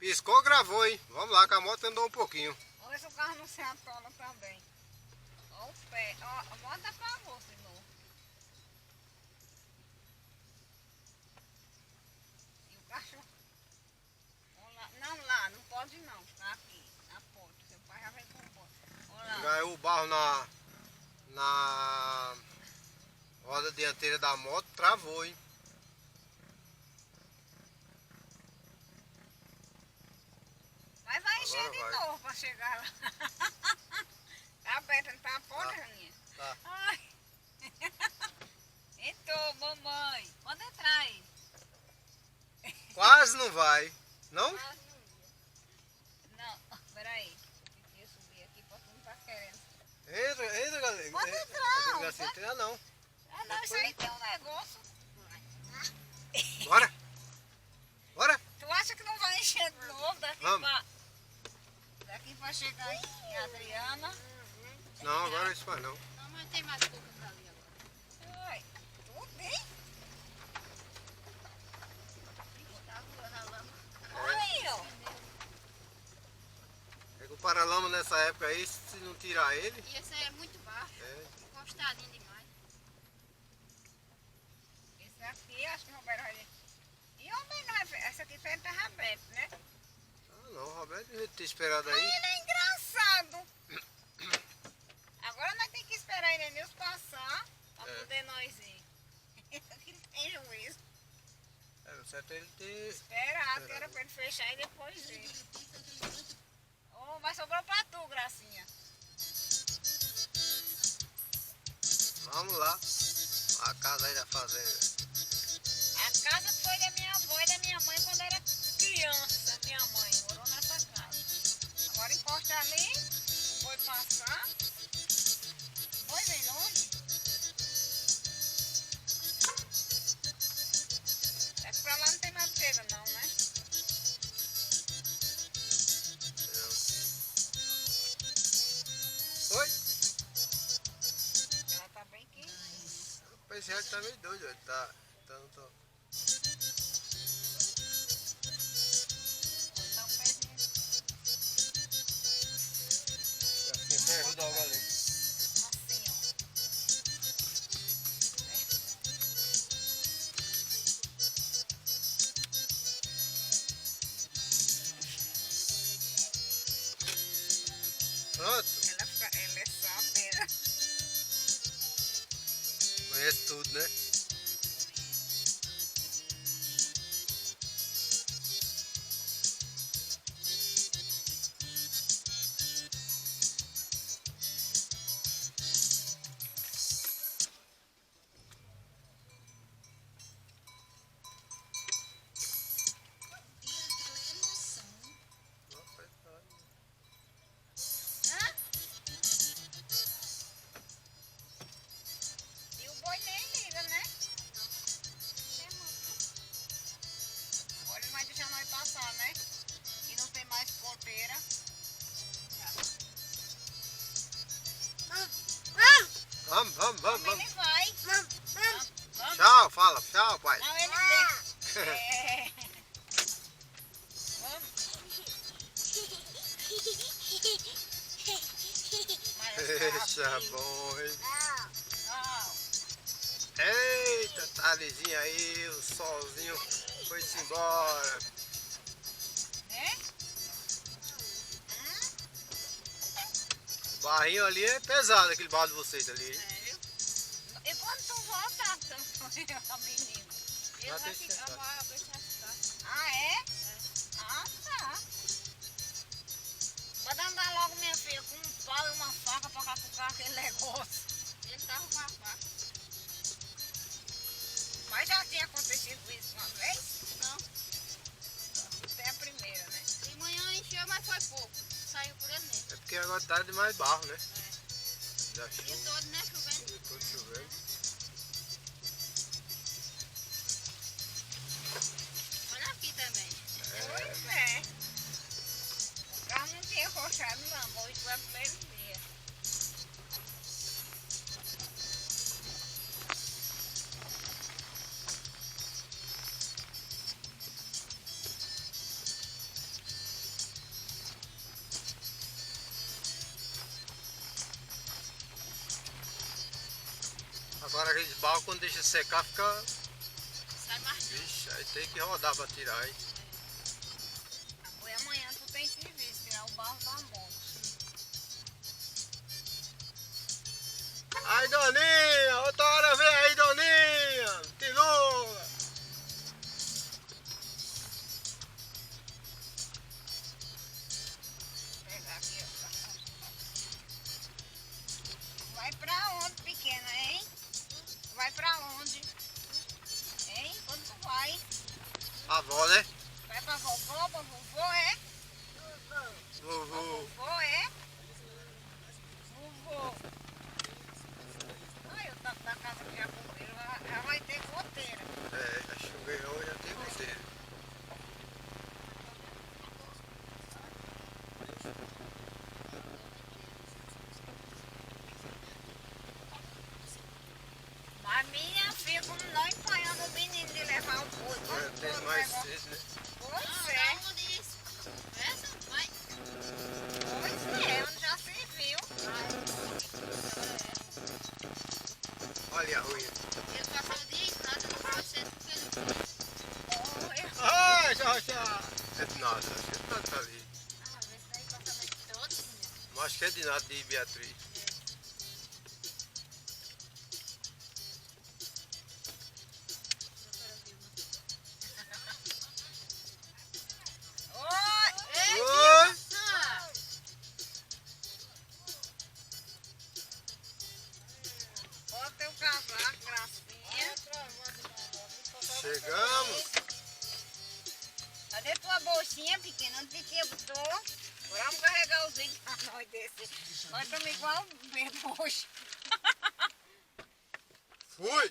Piscou, gravou, hein? Vamos lá, que a moto andou um pouquinho. Vamos ver se o carro não se atola também. Ó o pé. Ó, bota pra você de novo. E o cachorro? Vamos lá. Não, lá, não pode não. Tá aqui, na porta. Seu pai já vem com a porta. Vamos lá. Caiu o barro na roda dianteira da moto, travou, hein? Mas vai encher Agora de vai. novo pra chegar lá. Tá aberta, não tá a porta, Janinha? Tá. Ai. Entrou, mamãe. Pode entrar aí. Quase não vai. Não? Não, peraí. Eu subir aqui pra tu não tá querendo. Entra, galera. Pode entrar, Entra, assim, entra não. Ah, não, isso aí tem um negócio. Bora. Bora. Tu acha que não vai encher de novo Vamos. daqui pra chegar em Adriana? Não, agora isso vai não. Não, mas tem mais pouco pra ali agora. Ai, tudo bem? Tá voando a lama. Olha aí, ó. É que o paralama nessa época aí, se não tirar ele, E esse aí é muito baixo, encostadinho demais. Esse aqui, acho que o Roberto vai... E ontem não, essa aqui foi terra aberta, né? ah não, o Roberto devia ter esperado Aí aí. ele é engraçado. Agora nós temos que esperar a Irenilson passar pra poder nós ir. Ele tem juízo. É, o certo é ele ter... Esperado, que era pra ele fechar e depois ir. Oh, mas sobrou pra tu, Gracinha. Vamos lá. A casa aí da fazenda. A casa foi da minha avó e da minha mãe quando era criança. Minha mãe morou nessa casa. Agora encosta ali, o boi passar. O boi vem longe. É que pra lá não tem manteiga não, né? Oi? Ela tá bem quente. Rapaz, esse resto tá meio doido, ele tá... Tanto... Tá um pezinho. Assim, você ajuda logo ali. Assim, ó. Pronto. Ela é sabeira. Conhece tudo, né? E o boi nem liga, né? Agora ele vai deixar nós passar, né? E não tem mais porteira. Vamos. Ele vai. Vamos. Tchau, fala. Tchau, pai. Não, ele vem. É. Vamos. Deixa bom, hein? Não. Eita, tardezinha aí, o solzinho foi-se embora. Né? O barrinho ali é pesado, aquele barro de vocês ali, hein? Sério? E quando tu voltar, a menina? Ele Já vai tem ficar, sentado. vai deixar ficar. Ah, é? Ah, tá. Manda andar logo, minha filha, com um pau e uma faca pra catucar aquele negócio. Ele tava com a faca. Mas já tinha acontecido isso uma vez? Não. Isso é a primeira, né? De manhã encheu, mas foi pouco. Saiu por ali mesmo. É porque agora tá de mais barro, né? Da O dia chuva, todo, né, chovendo? dia todo chovendo. Olha aqui também. Pois é. O carro não tinha rochado não, hoje foi o primeiro dia. aqueles balcos, quando deixa secar, fica... Sai mais. Vixe, aí tem que rodar pra tirar aí. Foi amanhã tu tem serviço, tirar o barro da moto. Aí, Doninha! Outra hora vem aí, Doninha! Tirou! Pegar aqui, ó. Vai pra onde, pequena, hein? Vai pra onde? Hein? Quando tu vai? A avó, né? Vai pra vovô, é? Vovô. Vovô, é? Vovô. Ai, o tato da casa que já comeram, já vai ter goteira. É, já choveu, já tem goteira. Mas minha filha, como nós empanhamos o menino de levar o boi. É, tem mais cedo, né? Pois é, Onde isso? Essa? Vai. pois é, onde já se viu. Olha a unha. Ele passou o dia em casa, não foi cedo porque ele... Olha. Ai, já. É de nada, acho que é de nada tá ali. Ah, vê se daí passa a noite toda, menina. Mas acho que é de nada de Beatriz. Oi. Oi! Ah, Ó teu casaco, gracinha. Chegamos! Cadê tua bolsinha pequena? Onde titia botou? Agora vamos carregar os vídeos pra nós desse. Nós estamos igual mesmo hoje. Fui!